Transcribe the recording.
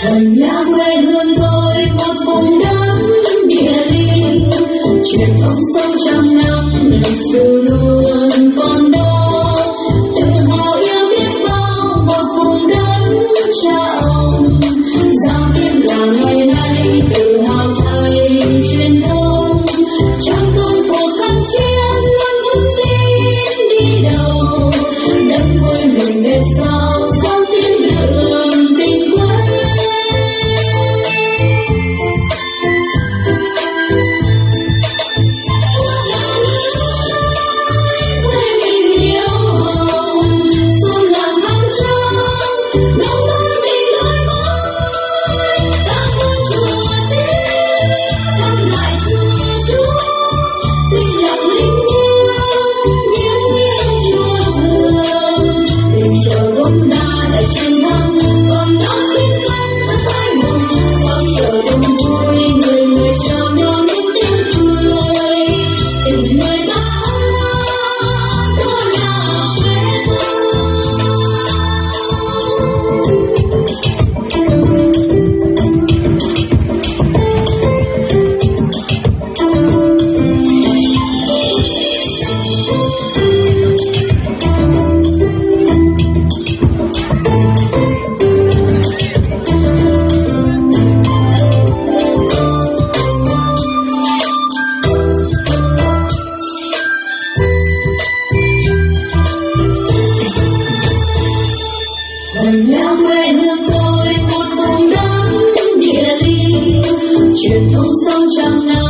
Gần nhà quê hương tôi một vùng đất địa linh, truyền thống sâu trăm năm lịch sử luôn còn đó. Tự hào yêu biết bao một vùng đất cha ông, giao tiếp là ngày nay tự hào thầy truyền thống. Trong công cuộc kháng chiến luôn vững tin đi đầu, đất quê mình đẹp sao sao tiến đường tình quê. Gần nhà quê hương tôi một vùng đất địa linh, truyền thống sâu trăm năm.